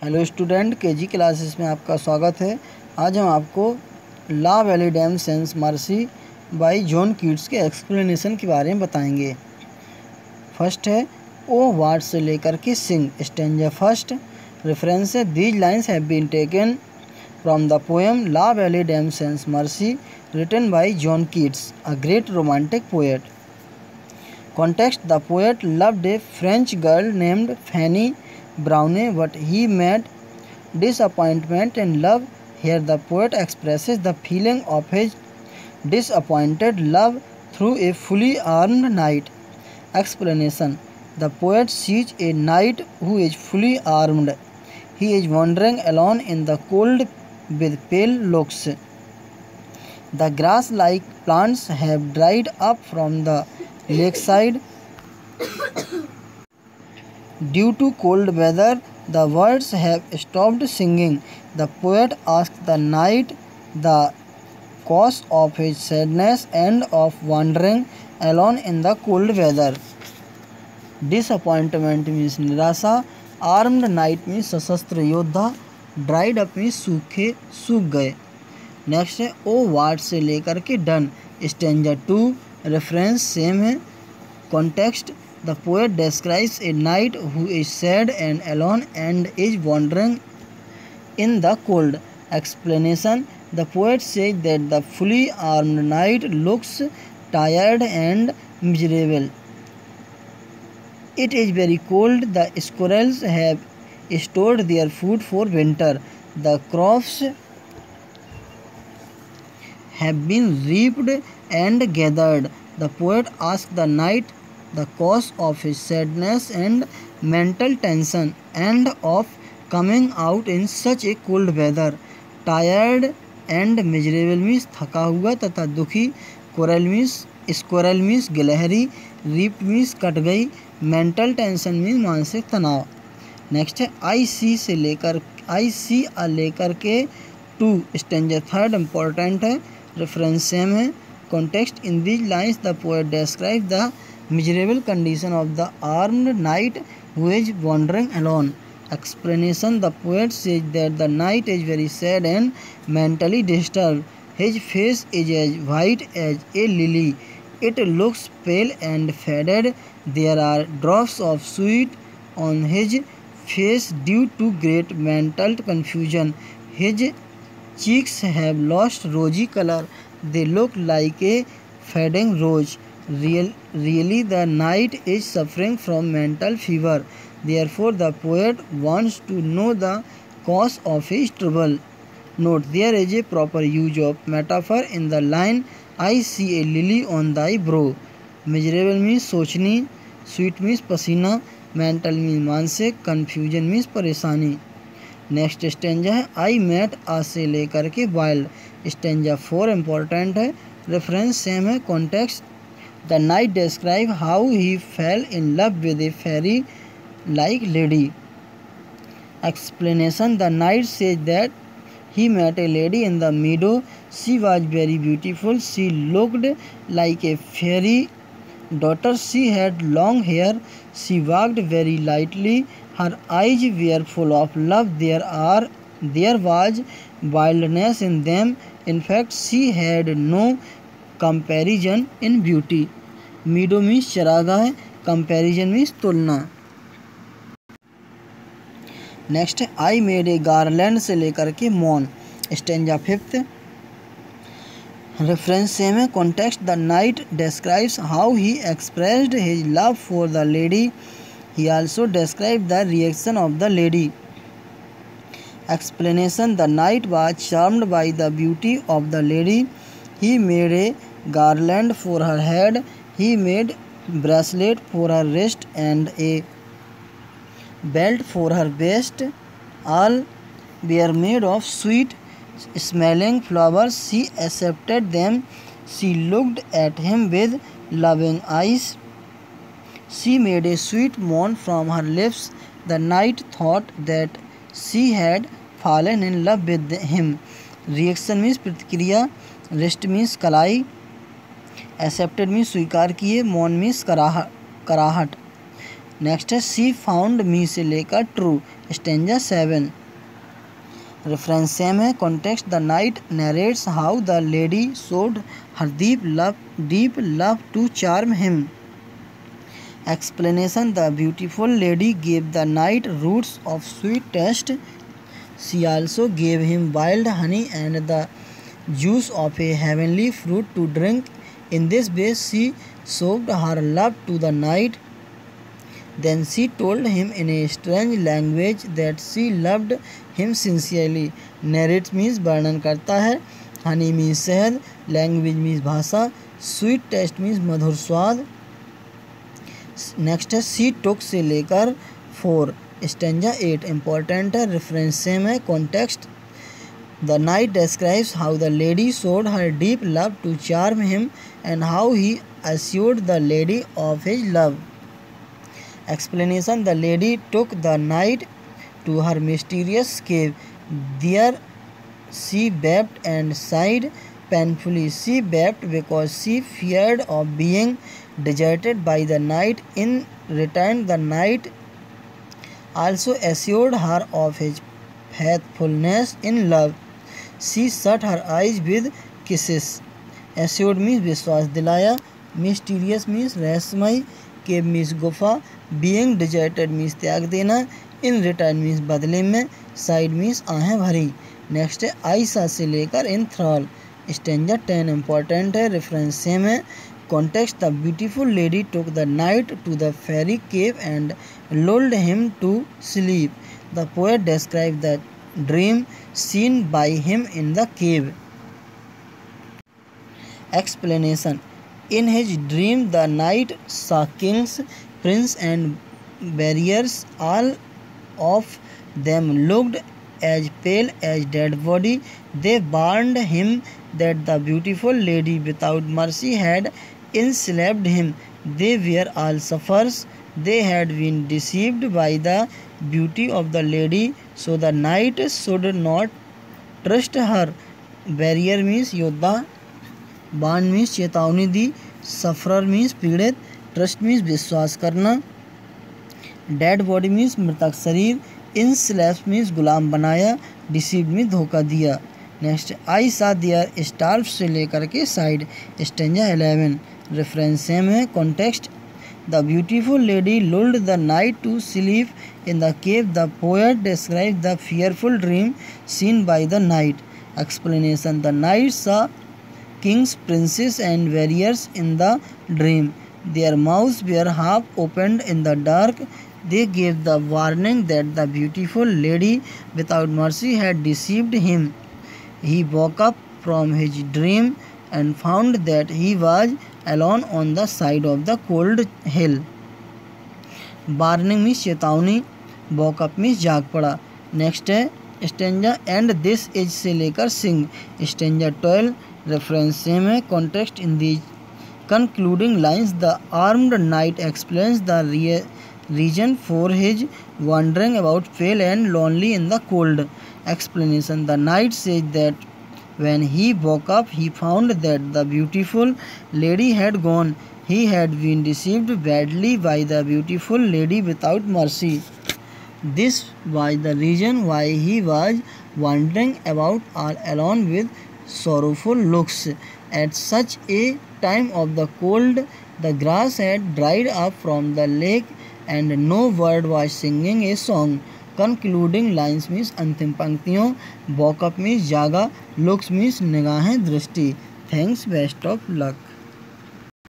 Hello student, KG classes में आपका स्वागत है। आज हम आपको La Belle Dame sans Merci by John Keats के एक्सप्लेनेशन के बारे में बताएंगे। फर्स्ट है ओ वाट से लेकर के सिंग। स्टेंजा फर्स्ट रेफरेंस है these lines have been taken from the poem La Belle Dame sans Merci written by John Keats, a great romantic poet. Context: the poet loved a French girl named Fanny Browne, but he met disappointment in love. Here the poet expresses the feeling of his disappointed love through a fully armed knight. Explanation: the poet sees a knight who is fully armed. He is wandering alone in the cold with pale looks. The grass-like plants have dried up from the lakeside due to cold weather. The birds have stopped singing. The poet asks the knight the cause of his sadness and of wandering alone in the cold weather. Disappointment means निराशा, armed knight means सशस्त्र योद्धा, dried up means सूख गए। Next है ओ वाट से लेकर के done. Stanza 2 reference same है। Context: the poet describes a knight who is sad and alone and is wandering in the cold. Explanation: the poet says that the fully armed knight looks tired and miserable. It is very cold. The squirrels have stored their food for winter. The crops have been reaped and gathered. The poet asks the knight the cause of his sadness and mental tension and of coming out in such a cold weather. Tired and miserable means थका हुआ तथा दुखी। Squirrel means गिलहरी। Reap means cut गई। Mental tension means मानसिक तनाव। Next है I see लेकर के टू। स्टेंजा थर्ड इम्पोर्टेंट है। रेफरेंस सेम है। Context: in these lines the poet describe the miserable condition of the armed knight who is wandering alone. Explanation: the poet says that the knight is very sad and mentally disturbed. His face is as white as a lily. It looks pale and faded. There are drops of sweat on his face due to great mental confusion. His cheeks have lost rosy color. They look like a fading rose. Really, the knight is suffering from mental fever. Therefore, the poet wants to know the cause of his trouble. Note: there is a proper use of metaphor in the line I see a lily on thy brow. Miserable means सोचनी, sweat means पसीना, mental means मानसिक, confusion means परेशानी। Next stanza है I met a से लेकर के wild. Stanza 4 important है। Reference same है। Context: the knight describe how he fell in love with a fairy like lady. Explanation: the knight says that he met a lady in the meadow. She was very beautiful. She looked like a fairy daughter. She had long hair. She walked very lightly. Her eyes were full of love. There was wildness in them. In fact, she had no comparison in beauty. Meadow means चरागाह, comparison means तुलना। Next है I made a garland से लेकर के मॉन। Stanza 5 reference same है। Context: the knight describes how he expressed his love for the lady. He also describe the reaction of the lady. Explanation: the night was charmed by the beauty of the lady. He made a garland for her head. He made bracelet for her wrist and A belt for her waist. All were made of sweet smelling flowers. She accepted them. She looked at him with loving eyes. She made a sweet moan from her lips. The knight thought that she had fallen in love with him. Reaction means प्रतिक्रिया। Rest means कलाई। Accepted means स्वीकार किए। Moan means कराहट। Next है सी found me से लेकर true, stanza 7। Reference same है। Context the knight narrates how the lady showed her deep love to charm him. Explanation: the beautiful lady gave the knight roots of sweet taste. She also gave him wild honey and the juice of a heavenly fruit to drink. In this way she showed her love to the knight. Then she told him in a strange language that she loved him sincerely. Narrates means वर्णन करता है, honey means शहद, language means भाषा, sweet taste means मधुर स्वाद। Next है सी टुक से लेकर 4, stanza 8। Important है, रेफरेंस सेम है। Context the knight describes how the lady showed her deep love to charm him and how he assured the lady of his love. Explanation: the lady took the knight to her mysterious cave. There she wept and sighed painfully. She wept because she feared of being deserted by the knight. In return, the knight also assured her of his faithfulness in love. She shut her eyes with kisses. Assured means विश्वास दिलाया, mysterious means रहस्यमय, cave means गुफा, being deserted means त्याग देना, in return means बदले में, sighed means आहें भरी। नेक्स्ट है आयशा से लेकर enthrall, स्टेंजा 10। इंपॉर्टेंट है, रेफरेंस सेम है। Context: the beautiful lady took the knight to the fairy cave and lulled him to sleep. The poet described the dream seen by him in the cave. Explanation: in his dream the knight saw kings, princes and warriors. All of them looked as pale as dead body. They warned him that the beautiful lady without mercy had enslaved him. They were all sufferers. They had been deceived by the beauty of the lady, so the knight should not trust her. Warrior means योद्धा, warn means चेतावनी दी, sufferer means पीड़ित, trust means विश्वास करना, dead body means मृतक शरीर, enslaved means गुलाम बनाया, deceived means धोखा दिया। नेक्स्ट आई सा देयर स्टार्फ से लेकर के साइड, स्टेंजा 11। रेफरेंस सेम है। Context the beautiful lady lulled the knight to sleep in the cave. The poet describes the fearful dream seen by the knight. Explanation: the knight saw kings, princes and warriors in the dream. Their mouths were half opened in the dark. They gave the warning that the beautiful lady without mercy had deceived him. He woke up from his dream and found that he was alone on the side of the cold hill. Warning means चेतावनी, woke up means जाग पड़ा। Next है stanza and this as से लेकर सिंग, stanza 12। Reference same है। Context in the concluding lines the armed knight explains the reason for his wandering about pale and lonely in the cold. Explanation: the knight says that when he woke up he found that the beautiful lady had gone. He had been deceived badly by the beautiful lady without mercy. This was the reason why he was wandering about all alone with sorrowful looks. At such a time of the cold, the grass had dried up from the lake and no bird was singing a song. Concluding lines means अंतिम पंक्तियों, woke up means जागा, looks means निगाहें दृष्टि। Thanks, best of luck.